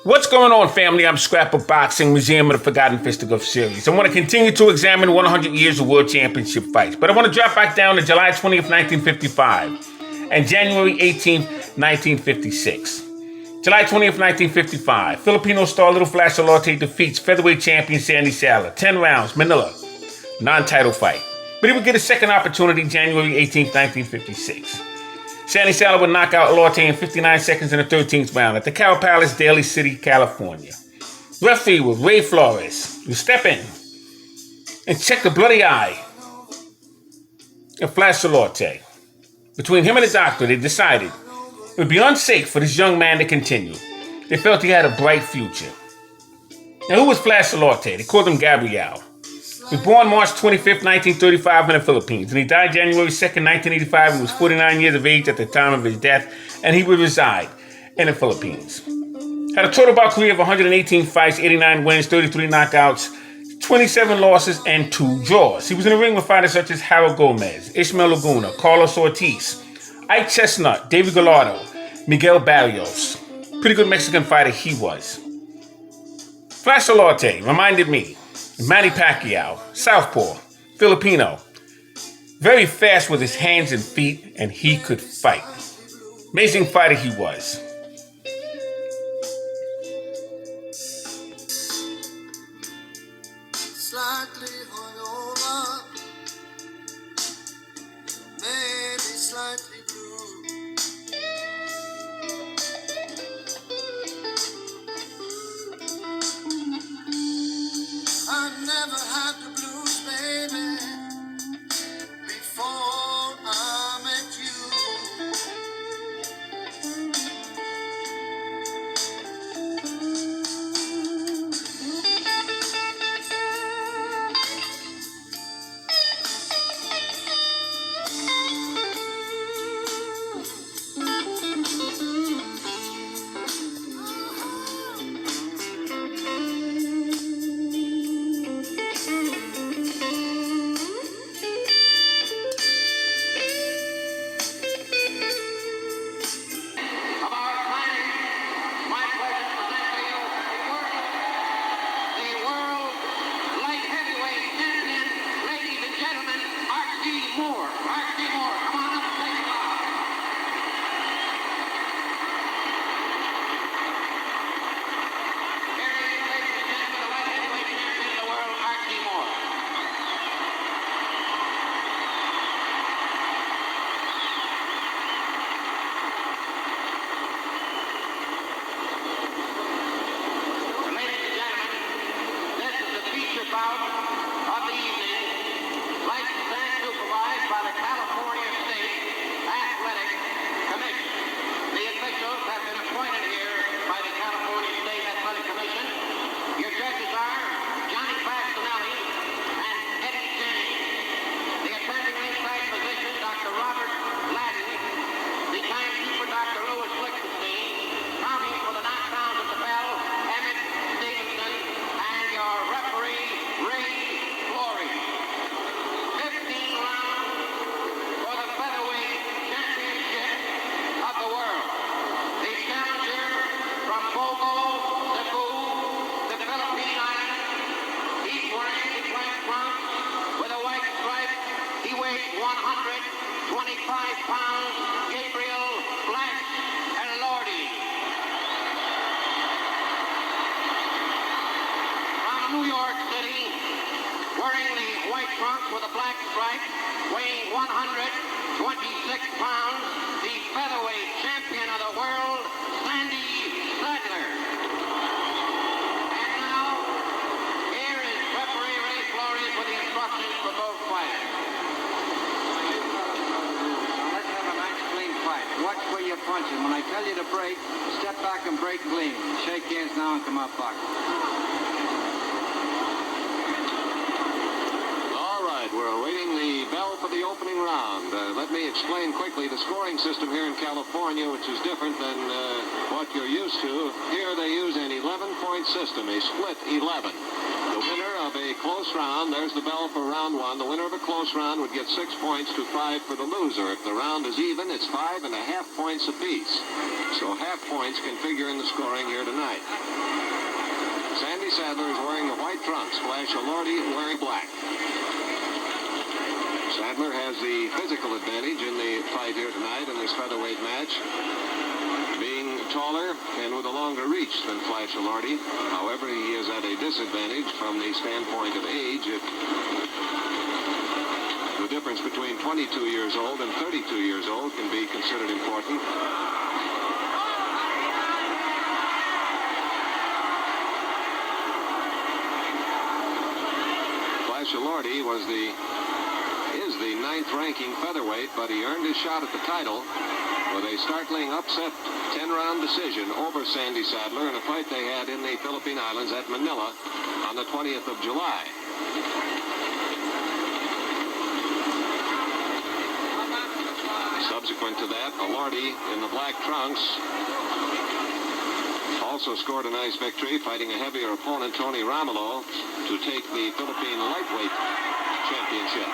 What's going on, family? I'm Scrapbook Boxing, Museum of the Forgotten Fisticuffs series. I want to continue to examine 100 years of World Championship fights, but I want to drop back down to July 20th, 1955 and January 18th, 1956. July 20th, 1955, Filipino star Little Flash Elorde defeats featherweight champion Sandy Salah, 10 rounds, Manila, non-title fight. But he would get a second opportunity January 18th, 1956. Sandy Salah would knock out Elorde in 59 seconds in the 13th round at the Cow Palace, Daly City, California. Referee was Ray Flores, who step in and check the bloody eye of Flash Elorde. Between him and the doctor, they decided it would be unsafe for this young man to continue. They felt he had a bright future. Now, who was Flash Elorde? They called him Gabriel. He was born March 25th, 1935 in the Philippines, and he died January 2nd, 1985. He was 49 years of age at the time of his death, and he would reside in the Philippines. Had a total bout career of 118 fights, 89 wins, 33 knockouts, 27 losses, and 2 draws. He was in the ring with fighters such as Harold Gomez, Ishmael Laguna, Carlos Ortiz, Ike Chestnut, David Gallardo, Miguel Barrios. Pretty good Mexican fighter he was. Flash Elorde reminded me of Manny Pacquiao, southpaw, Filipino. Very fast with his hands and feet, and he could fight. Amazing fighter he was. Slightly hungover, maybe slightly blue. I never had the blues, baby, before I met you. With a black stripe, weighing 126 pounds, the featherweight champion of the world, Sandy Saddler. And now, here is referee Ray Flores with the instructions for both fighters. Let's have a nice clean fight. Watch where you're punching. When I tell you to break, step back and break clean. Shake hands now and come out boxing. We're awaiting the bell for the opening round. Let me explain quickly the scoring system here in California, which is different than what you're used to. Here they use an 11-point system, a split 11. The winner of a close round. There's the bell for round one. The winner of a close round would get 6 points to 5 for the loser. If the round is even, it's 5.5 points apiece. So half points can figure in the scoring here tonight. Sandy Sadler is wearing the white trunks. Flash Elorde wearing black. Sadler has the physical advantage in the fight here tonight in this featherweight match, being taller and with a longer reach than Flash Elorde. However, he is at a disadvantage from the standpoint of age. The difference between 22 years old and 32 years old can be considered important. Flash Elorde is the 9th ranking featherweight, but he earned his shot at the title with a startling upset 10-round decision over Sandy Sadler in a fight they had in the Philippine Islands at Manila on the 20th of July. Subsequent to that, Elorde in the black trunks also scored a nice victory, fighting a heavier opponent, Tony Romulo, to take the Philippine lightweight championship.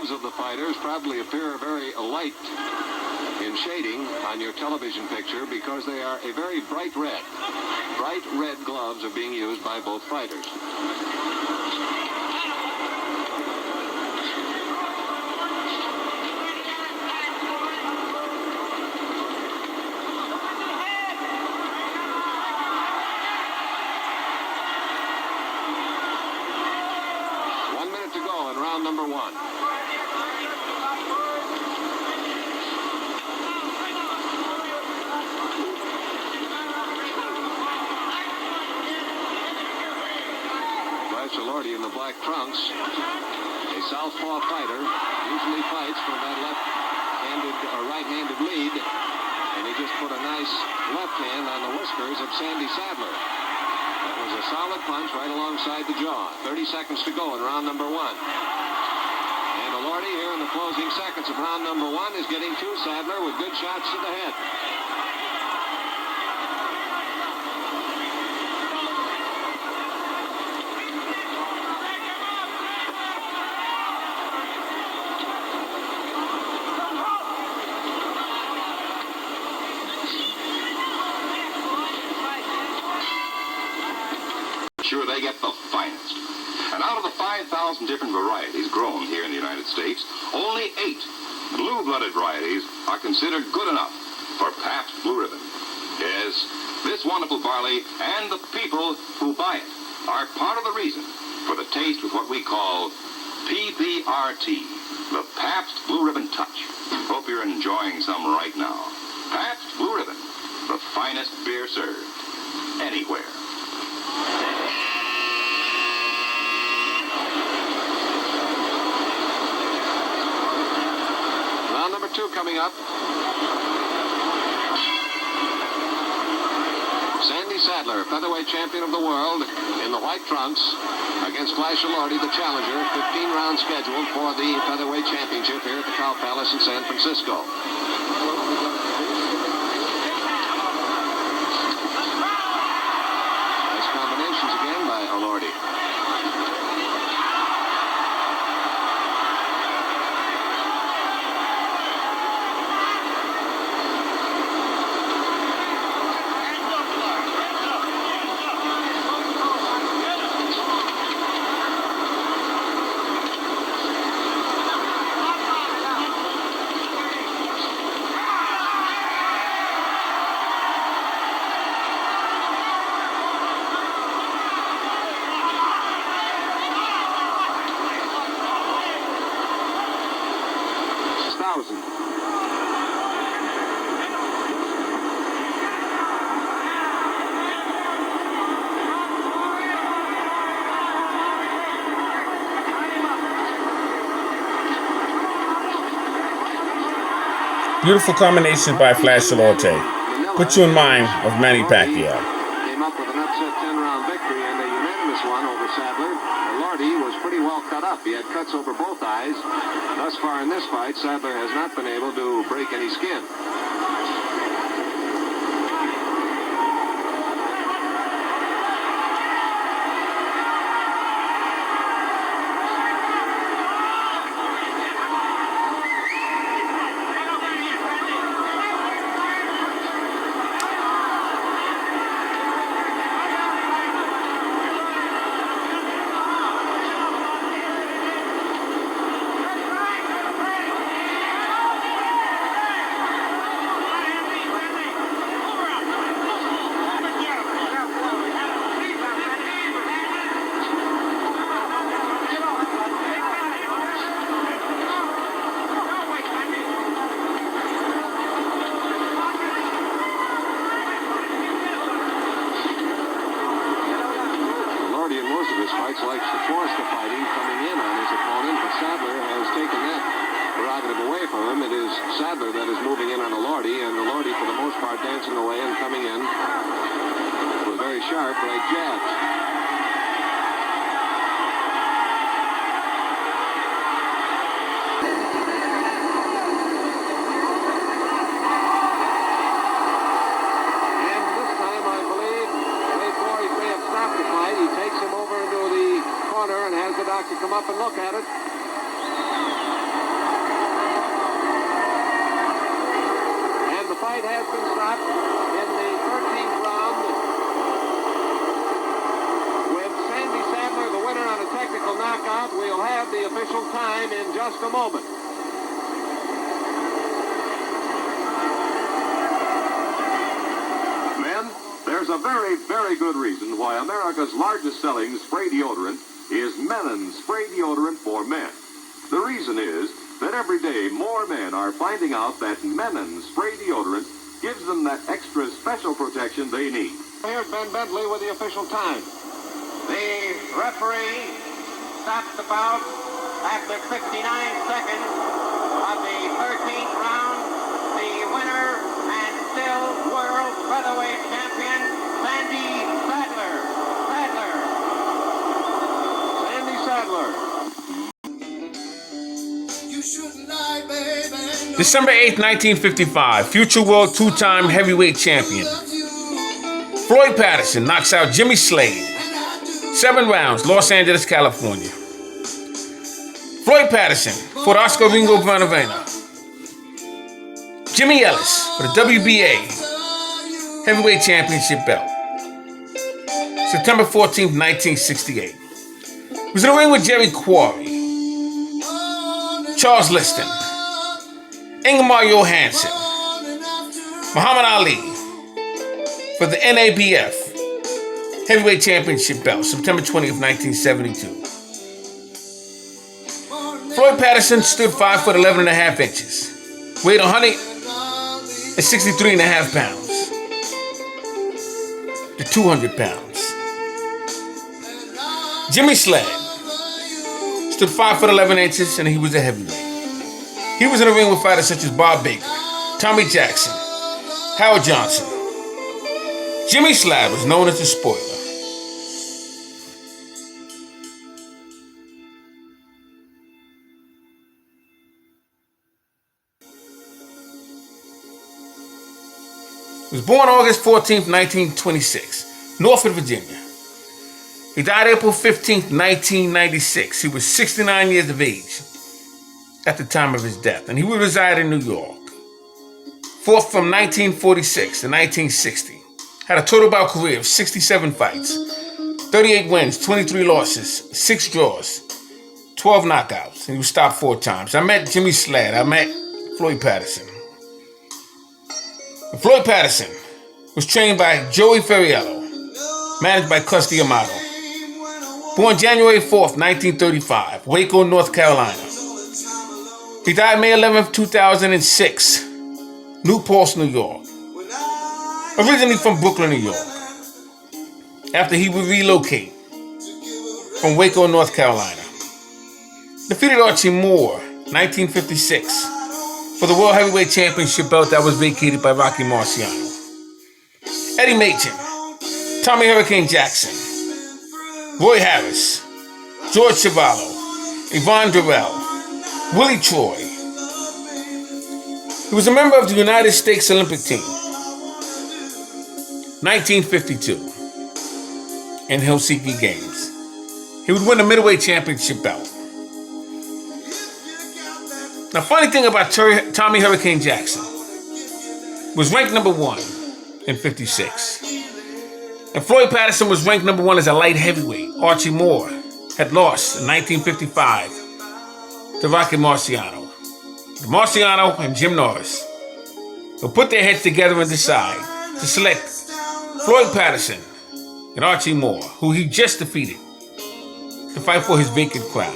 Of the fighters probably appear very light in shading on your television picture because they are a very bright red. Bright red gloves are being used by both fighters. To go in round number one. Flash Elorde in the black trunks, a southpaw fighter, usually fights from that left-handed or right-handed lead, and he just put a nice left hand on the whiskers of Sandy Sadler. That was a solid punch right alongside the jaw. 30 seconds to go in round number one. And Elorde here in the closing seconds of round number one is getting to Sadler with good shots to the head. Sure, they get the finest. And out of the 5,000 different varieties grown here in the United States, only 8 blue-blooded varieties are considered good enough for Pabst Blue Ribbon. Yes, this wonderful barley and the people who buy it are part of the reason for the taste with what we call PBRT, the Pabst Blue Ribbon Touch. Hope you're enjoying some right now. Pabst Blue Ribbon, the finest beer served anywhere. Round number two coming up. Sandy Sadler, featherweight champion of the world, in the white trunks against Flash Elorde, the challenger. 15 rounds scheduled for the featherweight championship here at the Cow Palace in San Francisco. Nice combinations again by Elorde. Beautiful combination by Flash Elorde. Put you in mind of Manny Pacquiao. 10-round victory and a unanimous one over Sadler. Elorde was pretty well cut up. He had cuts over both eyes. Thus far in this fight, Sadler has not been able to break any skin. Fights likes to force the fighting coming in on his opponent, but Sadler has taken that prerogative away from him. It is Sadler that is moving in on Elorde, and Elorde for the most part dancing away and coming in with very sharp right jabs. To come up and look at it. And the fight has been stopped in the 13th round with Sandy Sadler, the winner on a technical knockout. We'll have the official time in just a moment. Men, there's a very, very good reason why America's largest selling spray deodorant is Menon's spray deodorant for men. The reason is that every day more men are finding out that Menon's spray deodorant gives them that extra special protection they need. Here's Ben Bentley with the official time. The referee stops the bout after 59 seconds of the 13th round. The winner and still world featherweight champion, Sandy Sadler. December 8th, 1955, future world two-time heavyweight champion Floyd Patterson knocks out Jimmy Slade. 7 rounds, Los Angeles, California. Floyd Patterson fought Oscar Ringo Bonavena. Jimmy Ellis for the WBA heavyweight championship belt. September 14th, 1968. He was in the ring with Jerry Quarry, Charles Liston, Ingemar Johansson, Muhammad Ali for the NABF heavyweight championship belt, September 20th, 1972. Floyd Patterson stood 5 foot 11 and a half inches, weighed 163 and a half pounds to 200 pounds. Jimmy Slade stood 5 foot 11 inches and he was a heavyweight. He was in the ring with fighters such as Bob Baker, Tommy Jackson, Howard Johnson. Jimmy Slade was known as the spoiler. He was born August 14th, 1926, Norfolk, Virginia. He died April 15th, 1996. He was 69 years of age at the time of his death, and he would reside in New York. Fought from 1946 to 1960. Had a total bout career of 67 fights, 38 wins, 23 losses, 6 draws, 12 knockouts, and he was stopped 4 times. I met Jimmy Slade. I met Floyd Patterson. And Floyd Patterson was trained by Joey Ferriello, managed by Custy Amato. Born January 4th, 1935, Waco, North Carolina. He died May 11th, 2006, New Paltz, New York. Originally from Brooklyn, New York. After he would relocate from Waco, North Carolina. Defeated Archie Moore, 1956, for the World Heavyweight Championship belt that was vacated by Rocky Marciano. Eddie Machen, Tommy Hurricane Jackson, Roy Harris, George Chuvalo, Yvonne Durrell, Willie Troy. He was a member of the United States Olympic team, 1952, in Helsinki Games. He would win the middleweight championship belt. Now, funny thing about Tommy Hurricane Jackson was ranked number 1 in 56. And Floyd Patterson was ranked number 1 as a light heavyweight. Archie Moore had lost in 1955 to Rocky Marciano. Marciano and Jim Norris will put their heads together and decide to select Floyd Patterson and Archie Moore, who he just defeated, to fight for his vacant crown.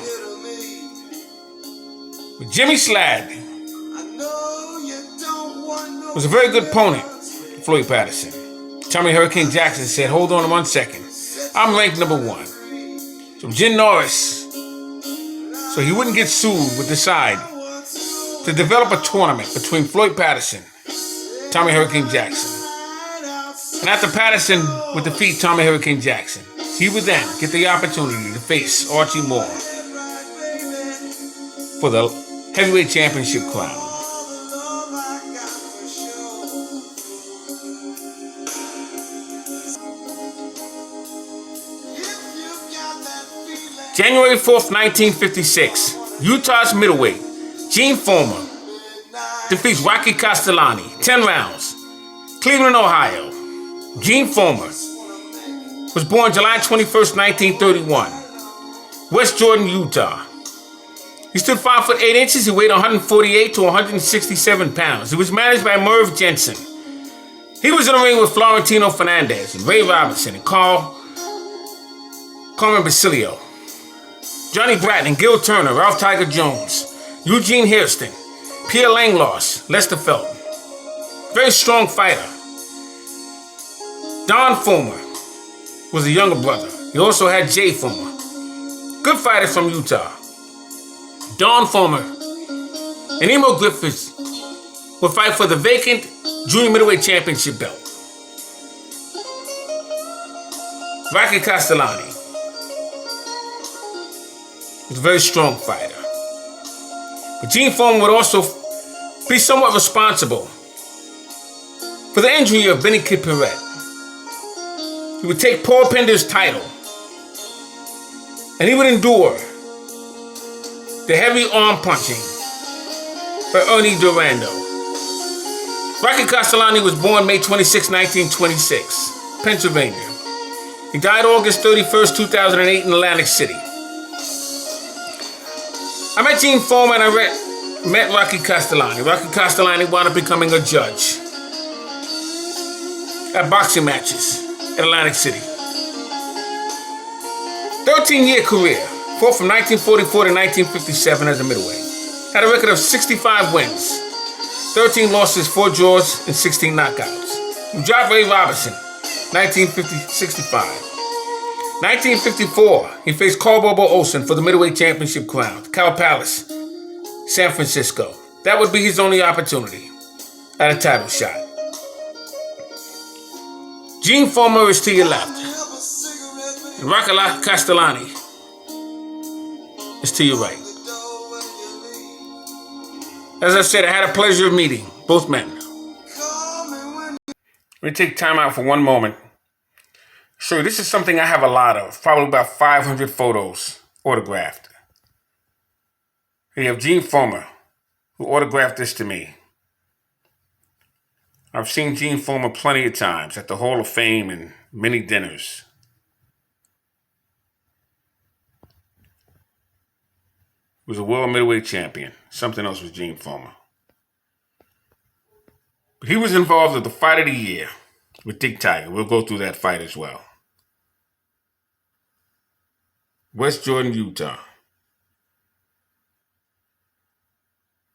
But Jimmy Slad was a very good opponent for Floyd Patterson. Tommy Hurricane Jackson said, hold on 1 second. I'm ranked number 1. So Jim Norris, so he wouldn't get sued, would decide to develop a tournament between Floyd Patterson and Tommy Hurricane Jackson. And after Patterson would defeat Tommy Hurricane Jackson, he would then get the opportunity to face Archie Moore for the heavyweight championship crown. January 4th, 1956, Utah's middleweight, Gene Foreman, defeats Rocky Castellani, 10 rounds. Cleveland, Ohio. Gene Foreman was born July 21st, 1931. West Jordan, Utah. He stood 5 foot 8 inches. He weighed 148 to 167 pounds. He was managed by Merv Jensen. He was in the ring with Florentino Fernandez and Ray Robinson and Carmen Basilio, Johnny Bratton and Gil Turner, Ralph Tiger Jones, Eugene Hairston, Pierre Langlois, Lester Felton. Very strong fighter. Don Fulmer was a younger brother. He also had Jay Fulmer. Good fighters from Utah. Don Fulmer and Emo Griffiths would fight for the vacant junior middleweight championship belt. Rocky Castellani was a very strong fighter. But Gene Foreman would also be somewhat responsible for the injury of Benny Kid Perret. He would take Paul Pender's title, and he would endure the heavy arm punching by Ernie Durando. Rocky Castellani was born May 26, 1926, Pennsylvania. He died August 31st, 2008 in Atlantic City. I met Gene Foreman and I met Rocky Castellani. Rocky Castellani wound up becoming a judge at boxing matches in Atlantic City. 13-year career, fought from 1944 to 1957 as a middleweight. Had a record of 65 wins, 13 losses, 4 draws, and 16 knockouts. He dropped Ray Robinson, 1965. 1954, he faced Carl Bobo Olsen for the middleweight championship crown, Cow Palace, San Francisco. That would be his only opportunity at a title shot. Gene Foreman is to your left, and Rocky Castellani is to your right. As I said, I had a pleasure of meeting both men. Let me take time out for one moment. So this is something I have a lot of, probably about 500 photos autographed. We have Gene Foreman, who autographed this to me. I've seen Gene Foreman plenty of times at the Hall of Fame and many dinners. He was a world middleweight champion. Something else was Gene Foreman. But he was involved with the fight of the year with Dick Tiger. We'll go through that fight as well. West Jordan, Utah.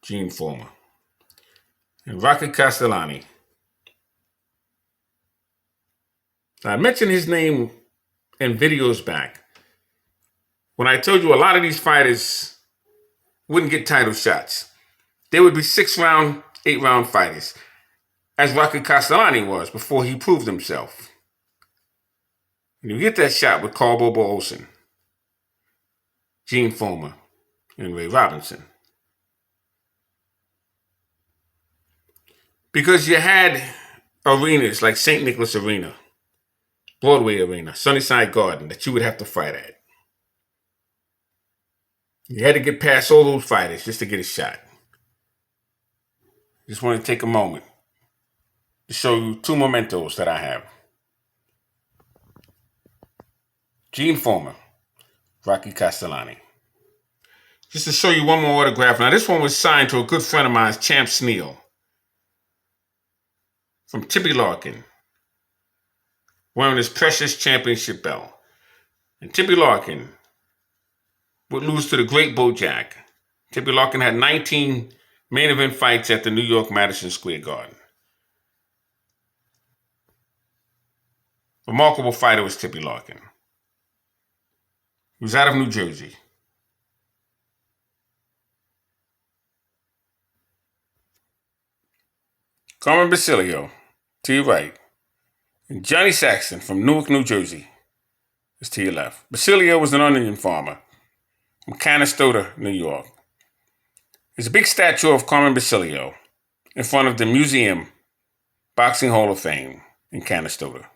Gene Foreman. And Rocky Castellani. Now, I mentioned his name in videos back when I told you a lot of these fighters wouldn't get title shots. They would be 6-round, 8-round fighters, as Rocky Castellani was before he proved himself. And you get that shot with Carl Bobo Olsen, Gene Foreman, and Ray Robinson. Because you had arenas like St. Nicholas Arena, Broadway Arena, Sunnyside Garden that you would have to fight at. You had to get past all those fighters just to get a shot. Just want to take a moment to show you two mementos that I have. Gene Foreman, Rocky Castellani. Just to show you one more autograph. Now this one was signed to a good friend of mine, Champ Sneal, from Tippy Larkin, wearing his precious championship belt. And Tippy Larkin would lose to the great Bojack. Tippy Larkin had 19 main event fights at the New York Madison Square Garden. Remarkable fighter was Tippy Larkin. He was out of New Jersey. Carmen Basilio, to your right. And Johnny Saxton from Newark, New Jersey, is to your left. Basilio was an onion farmer from Canastota, New York. There's a big statue of Carmen Basilio in front of the Museum Boxing Hall of Fame in Canastota.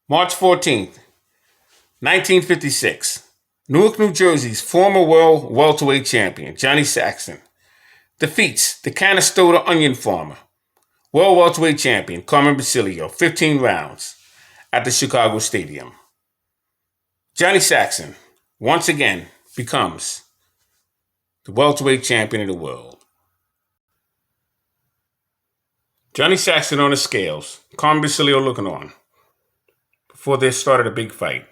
March 14th, 1956, Newark, New Jersey's former world welterweight champion, Johnny Saxton, defeats the Canastota onion farmer, world welterweight champion, Carmen Basilio, 15 rounds at the Chicago Stadium. Johnny Saxton, once again, becomes the welterweight champion of the world. Johnny Saxton on the scales, Carmen Basilio looking on, before they started a big fight.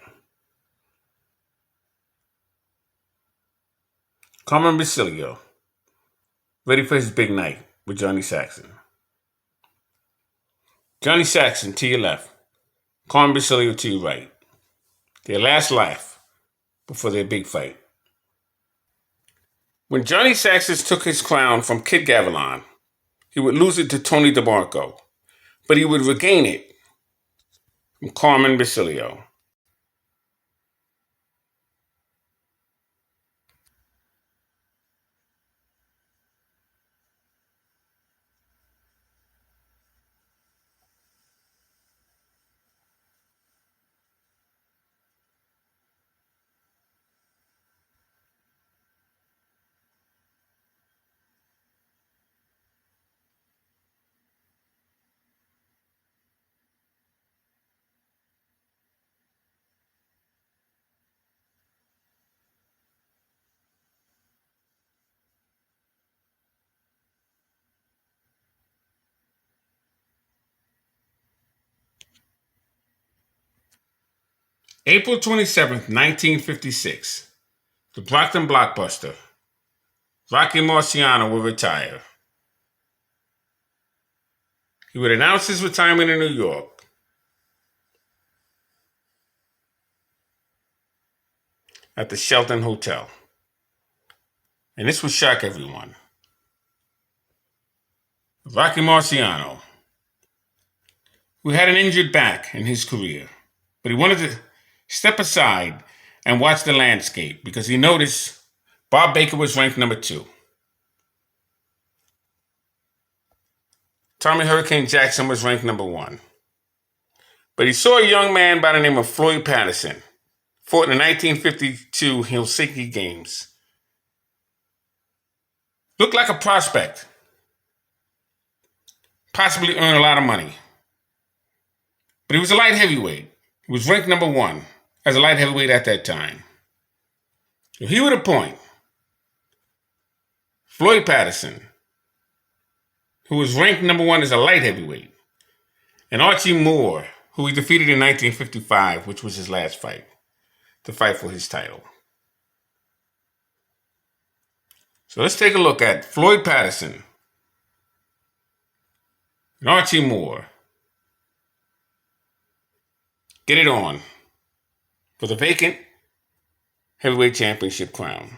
Carmen Basilio, ready for his big night with Johnny Saxton. Johnny Saxton to your left, Carmen Basilio to your right. Their last laugh before their big fight. When Johnny Saxton took his crown from Kid Gavilan, he would lose it to Tony DeMarco, but he would regain it from Carmen Basilio. April 27th, 1956, the Brockton blockbuster, Rocky Marciano will retire. He would announce his retirement in New York. At the Shelton Hotel. And this would shock everyone. Rocky Marciano, who had an injured back in his career, but he wanted to step aside and watch the landscape because he noticed Bob Baker was ranked number 2. Tommy Hurricane Jackson was ranked number 1. But he saw a young man by the name of Floyd Patterson, fought in the 1952 Helsinki Games. Looked like a prospect. Possibly earn a lot of money. But he was a light heavyweight. He was ranked number 1 as a light heavyweight at that time. So he would appoint Floyd Patterson, who was ranked number 1 as a light heavyweight, and Archie Moore, who he defeated in 1955, which was his last fight, to fight for his title. So let's take a look at Floyd Patterson and Archie Moore. Get it on for the vacant heavyweight championship crown.